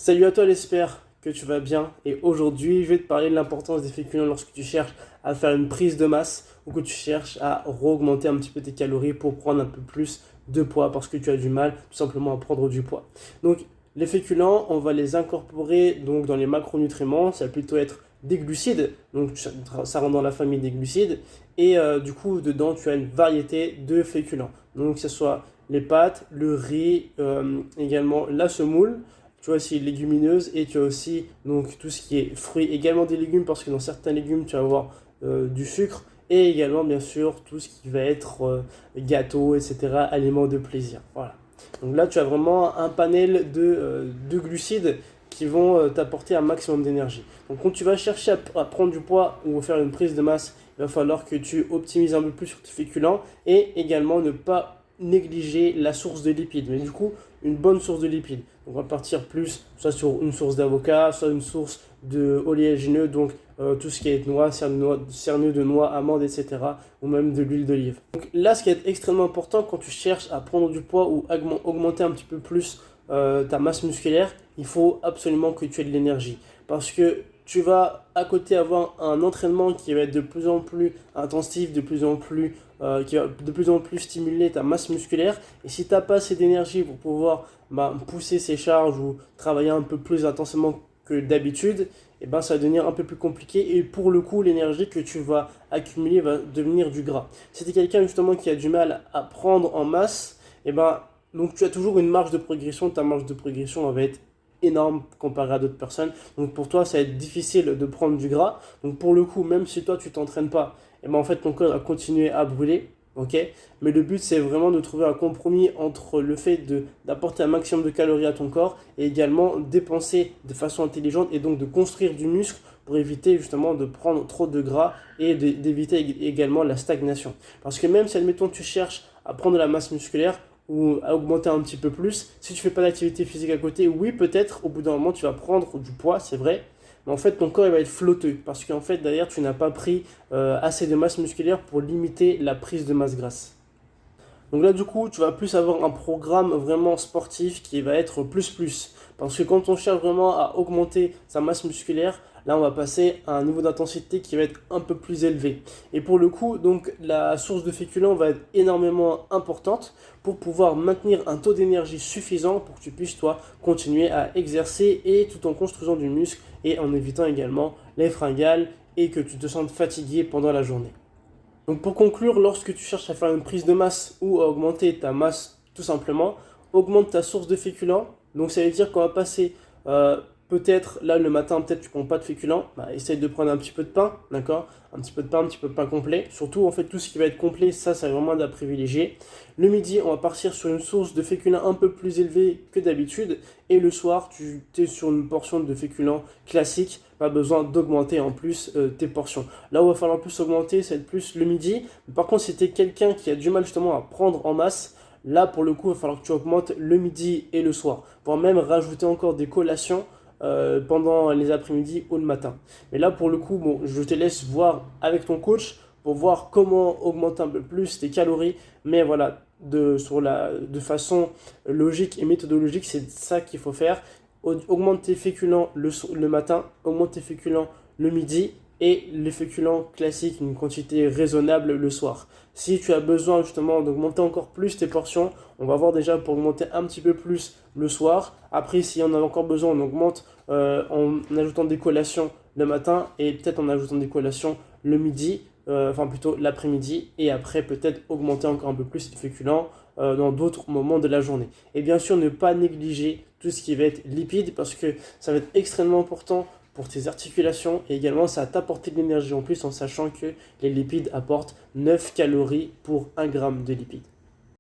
Salut à toi, j'espère que tu vas bien. Et aujourd'hui, je vais te parler de l'importance des féculents lorsque tu cherches à faire une prise de masse ou que tu cherches à augmenter un petit peu tes calories pour prendre un peu plus de poids parce que tu as du mal tout simplement à prendre du poids. Donc, les féculents, on va les incorporer donc dans les macronutriments. Ça va plutôt être des glucides, donc ça rentre dans la famille des glucides. Et du coup, dedans, tu as une variété de féculents. Donc, que ce soit les pâtes, le riz, également la semoule. Tu as aussi légumineuses et tu as aussi donc, tout ce qui est fruits, également des légumes parce que dans certains légumes tu vas avoir du sucre et également bien sûr tout ce qui va être gâteau, etc., aliments de plaisir. Voilà. Donc là tu as vraiment un panel de glucides qui vont t'apporter un maximum d'énergie. Donc quand tu vas chercher à prendre du poids ou faire une prise de masse, il va falloir que tu optimises un peu plus sur tes féculents et également ne pas négliger la source de lipides. Mais du coup, une bonne source de lipides. On va partir plus soit sur une source d'avocat, soit une source de oléagineux, donc tout ce qui est noix, cerneux de noix, amandes, etc. ou même de l'huile d'olive. Donc là, ce qui est extrêmement important quand tu cherches à prendre du poids ou augmenter un petit peu plus ta masse musculaire, il faut absolument que tu aies de l'énergie. Parce que tu vas à côté avoir un entraînement qui va être de plus en plus intensif, qui va de plus en plus stimuler ta masse musculaire. Et si tu n'as pas assez d'énergie pour pouvoir pousser ces charges ou travailler un peu plus intensément que d'habitude, et ça va devenir un peu plus compliqué. Et pour le coup, l'énergie que tu vas accumuler va devenir du gras. Si tu es quelqu'un justement qui a du mal à prendre en masse, donc tu as toujours une marge de progression. Ta marge de progression va être énorme comparé à d'autres personnes. Donc pour toi, ça va être difficile de prendre du gras. Donc pour le coup, même si toi tu t'entraînes pas, en fait ton corps va continuer à brûler. Ok, mais le but c'est vraiment de trouver un compromis entre le fait d'apporter un maximum de calories à ton corps et également dépenser de façon intelligente et donc de construire du muscle pour éviter justement de prendre trop de gras et d'éviter également la stagnation. Parce que même si admettons tu cherches à prendre de la masse musculaire, ou à augmenter un petit peu plus. Si tu fais pas d'activité physique à côté, oui, peut-être au bout d'un moment tu vas prendre du poids, c'est vrai, mais en fait ton corps il va être flotteux parce qu'en fait derrière tu n'as pas pris assez de masse musculaire pour limiter la prise de masse grasse. Donc là, du coup, tu vas plus avoir un programme vraiment sportif qui va être plus plus. Parce que quand on cherche vraiment à augmenter sa masse musculaire, là, on va passer à un niveau d'intensité qui va être un peu plus élevé. Et pour le coup, donc, la source de féculents va être énormément importante pour pouvoir maintenir un taux d'énergie suffisant pour que tu puisses, toi, continuer à exercer et tout en construisant du muscle et en évitant également les fringales et que tu te sentes fatigué pendant la journée. Donc pour conclure, lorsque tu cherches à faire une prise de masse ou à augmenter ta masse tout simplement, augmente ta source de féculents. Donc ça veut dire qu'on va passer peut-être là le matin, peut-être tu prends pas de féculents, essaye de prendre un petit peu de pain, d'accord? Un petit peu de pain complet. Surtout en fait tout ce qui va être complet, ça c'est vraiment à privilégier. Le midi, on va partir sur une source de féculents un peu plus élevée que d'habitude. Et le soir, tu es sur une portion de féculents classique, pas besoin d'augmenter en plus tes portions. Là où il va falloir plus augmenter, c'est plus le midi. Par contre, si tu es quelqu'un qui a du mal justement à prendre en masse, là pour le coup, il va falloir que tu augmentes le midi et le soir. Voire même rajouter encore des collations pendant les après-midi ou le matin. Mais là pour le coup, bon, je te laisse voir avec ton coach pour voir comment augmenter un peu plus tes calories. Mais voilà, de façon logique et méthodologique, c'est ça qu'il faut faire. Augmente tes féculents le matin, augmente tes féculents le midi et les féculents classiques, une quantité raisonnable le soir. Si tu as besoin justement d'augmenter encore plus tes portions, on va voir déjà pour augmenter un petit peu plus le soir. Après, si on a encore besoin, on augmente en ajoutant des collations le matin et peut-être en ajoutant des collations le midi, enfin plutôt l'après-midi, et après peut-être augmenter encore un peu plus les féculents dans d'autres moments de la journée. Et bien sûr, ne pas négliger tout ce qui va être lipides parce que ça va être extrêmement important pour tes articulations et également ça va t'apporter de l'énergie en plus en sachant que les lipides apportent 9 calories pour 1 gramme de lipides.